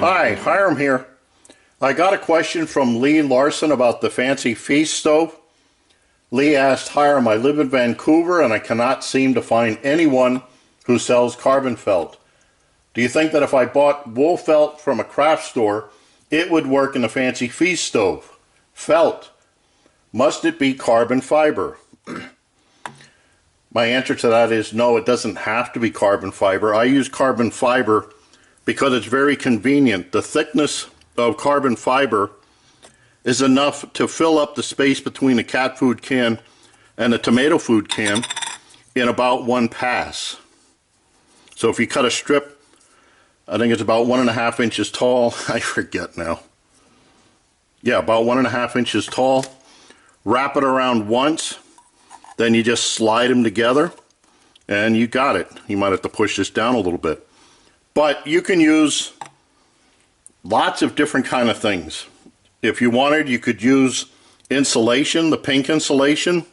Hi, Hiram here. I got a question from Lee Larsen about the fancy feast stove. Lee asked, Hiram, I live in Vancouver and I cannot seem to find anyone who sells carbon felt. Do you think that if I bought wool felt from a craft store, it would work in a fancy feast stove? Felt. Must it be carbon fiber? My answer to that is no, it doesn't have to be carbon fiber. I use carbon fiber because it's very convenient. The thickness of carbon fiber is enough to fill up the space between the cat food can and the tomato food can in about one pass. So if you cut a strip, I think it's about 1.5 inches tall. I forget now. Yeah, about 1.5 inches tall. Wrap it around once, then you just slide them together and you got it. You might have to push this down a little bit. But you can use lots of different kind of things. If you wanted, you could use insulation, the pink insulation.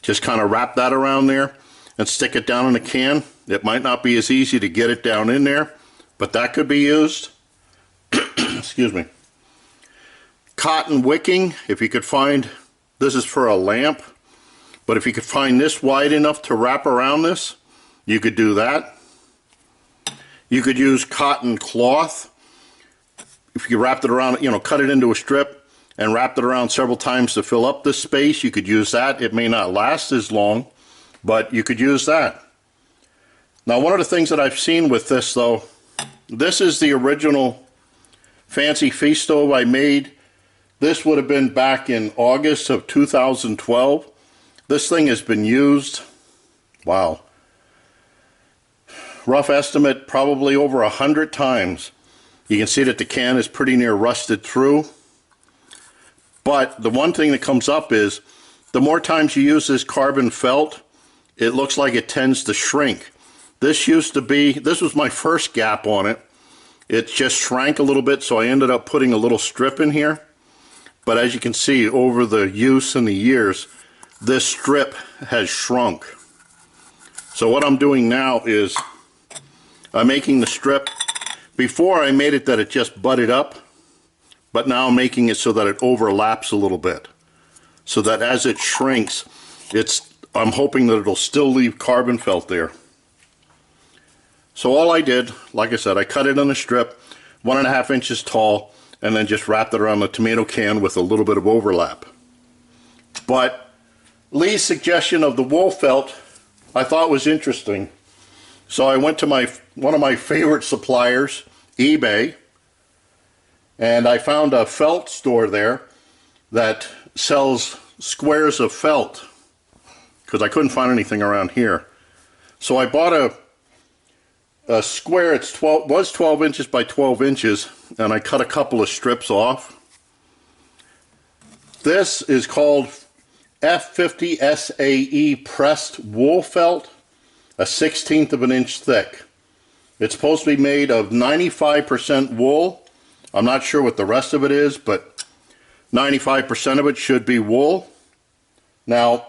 Just kind of wrap that around there and stick it down in a can. It might not be as easy to get it down in there, but that could be used. Excuse me. Cotton wicking, if you could find, this is for a lamp, but if you could find this wide enough to wrap around this, you could do that. You could use cotton cloth. If you wrapped it around, cut it into a strip and wrapped it around several times to fill up this space, you could use that. It may not last as long, but you could use that. Now, one of the things that I've seen with this, though, this is the original fancy feast stove I made. This would have been back in August of 2012. This thing has been used, wow, rough estimate, probably over 100 times. You can see that the can is pretty near rusted through. But the one thing that comes up is the more times you use this carbon felt, it looks like it tends to shrink. This was my first gap on it. It just shrank a little bit, so I ended up putting a little strip in here. But as you can see, over the use and the years, this strip has shrunk. So what I'm doing now is I'm making the strip. Before I made it that it just butted up, but now I'm making it so that it overlaps a little bit. So that as it shrinks, I'm hoping that it'll still leave carbon felt there. So all I did, like I said, I cut it on a strip, 1.5 inches tall, and then just wrapped it around the tomato can with a little bit of overlap. But Lee's suggestion of the wool felt I thought was interesting. So I went to one of my favorite suppliers, eBay, and I found a felt store there that sells squares of felt because I couldn't find anything around here. So I bought a square. It was 12 inches by 12 inches, and I cut a couple of strips off. This is called F-50 SAE pressed wool felt, a 1/16 of an inch thick. It's supposed to be made of 95% wool. I'm not sure what the rest of it is, but 95% of it should be wool. Now,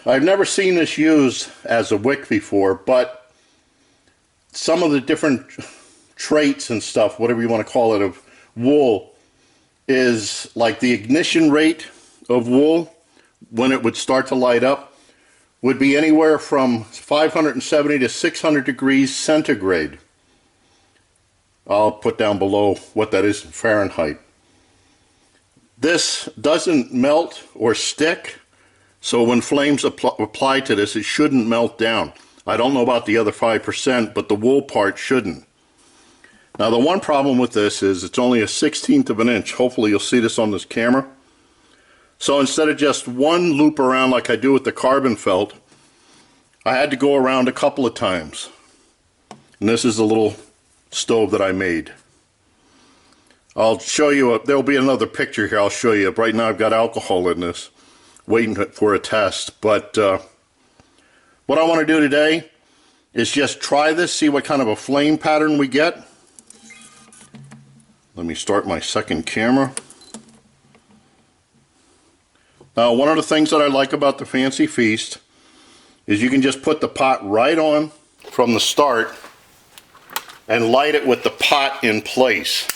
I've never seen this used as a wick before, but some of the different traits and stuff, whatever you want to call it, of wool is like the ignition rate of wool when it would start to light up would be anywhere from 570 to 600 degrees centigrade. I'll put down below what that is in Fahrenheit. This doesn't melt or stick, so when flames apply to this, it shouldn't melt down. I don't know about the other 5%, but the wool part shouldn't. Now the one problem with this is it's only a 1/16 of an inch. Hopefully you'll see this on this camera. So instead of just one loop around like I do with the carbon felt, I had to go around a couple of times. And this is a little stove that I made. I'll show you, there'll be another picture here I'll show you. Right now I've got alcohol in this, waiting for a test. But what I want to do today is just try this, see what kind of a flame pattern we get. Let me start my second camera. Now, one of the things that I like about the Fancy Feast is you can just put the pot right on from the start and light it with the pot in place.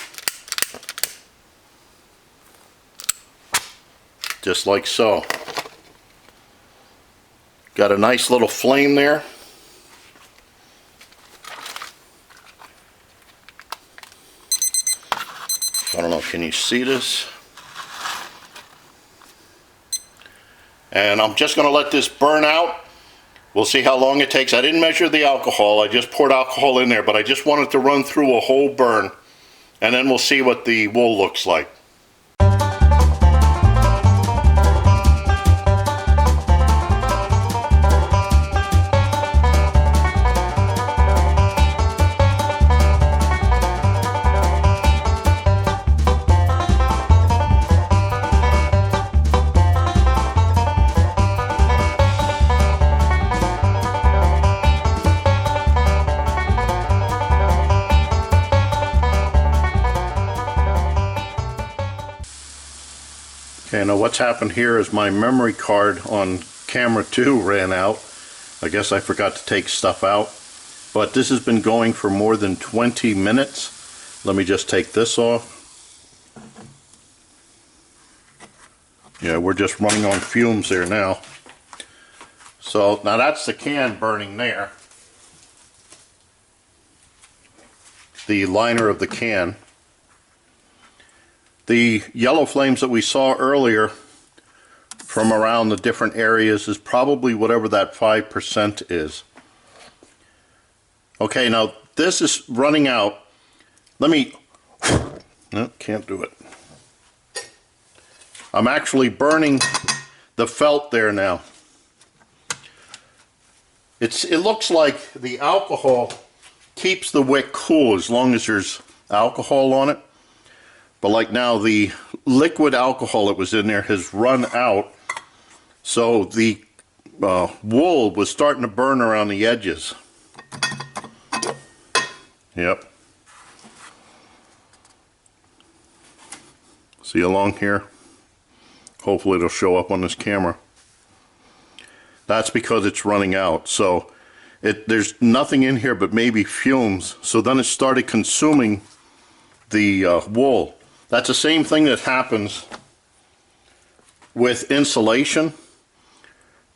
Just like so. Got a nice little flame there. I don't know, can you see this? And I'm just going to let this burn out. We'll see how long it takes. I didn't measure the alcohol, I just poured alcohol in there, but I just wanted to run through a whole burn, and then we'll see what the wool looks like. Okay, now what's happened here is my memory card on camera 2 ran out. I guess I forgot to take stuff out. But this has been going for more than 20 minutes. Let me just take this off. Yeah, we're just running on fumes here now. So now that's the can burning there. The liner of the can. The yellow flames that we saw earlier from around the different areas is probably whatever that 5% is. Okay, now this is running out. Let me, no, can't do it. I'm actually burning the felt there now. It looks like the alcohol keeps the wick cool as long as there's alcohol on it. But like now, the liquid alcohol that was in there has run out, so the wool was starting to burn around the edges. Yep. See along here? Hopefully it'll show up on this camera. That's because it's running out. So there's nothing in here but maybe fumes. So then it started consuming the wool. That's the same thing that happens with insulation.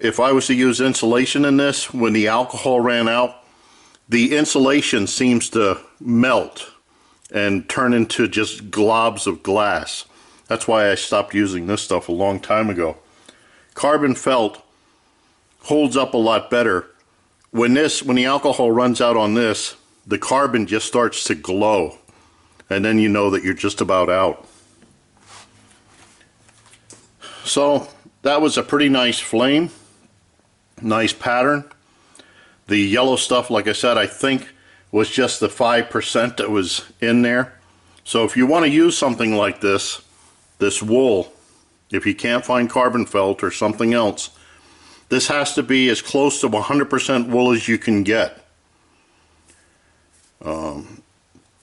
If I was to use insulation in this, when the alcohol ran out, the insulation seems to melt and turn into just globs of glass. That's why I stopped using this stuff a long time ago. Carbon felt holds up a lot better. When the alcohol runs out on this, the carbon just starts to glow. And then you know that you're just about out. So that was a pretty nice flame, nice pattern. The yellow stuff, like I said, I think was just the 5% that was in there. So if you want to use something like this wool, if you can't find carbon felt or something else, this has to be as close to 100% wool as you can get.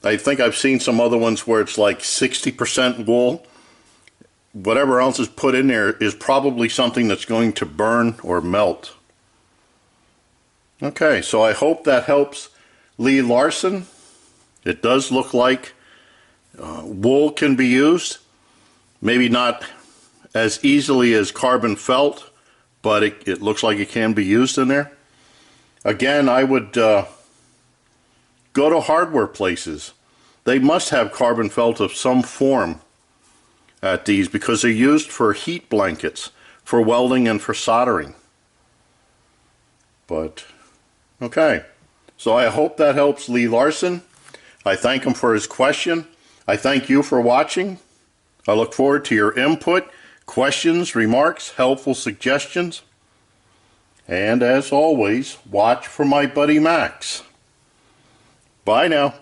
I think I've seen some other ones where it's like 60% wool. Whatever else is put in there is probably something that's going to burn or melt. Okay, so I hope that helps Lee Larsen. It does look like wool can be used. Maybe not as easily as carbon felt, but it looks like it can be used in there. Again, I would go to hardware places. They must have carbon felt of some form at these because they're used for heat blankets, for welding and for soldering. But, okay. So I hope that helps Lee Larsen. I thank him for his question. I thank you for watching. I look forward to your input, questions, remarks, helpful suggestions. And as always, watch for my buddy Max. Bye now.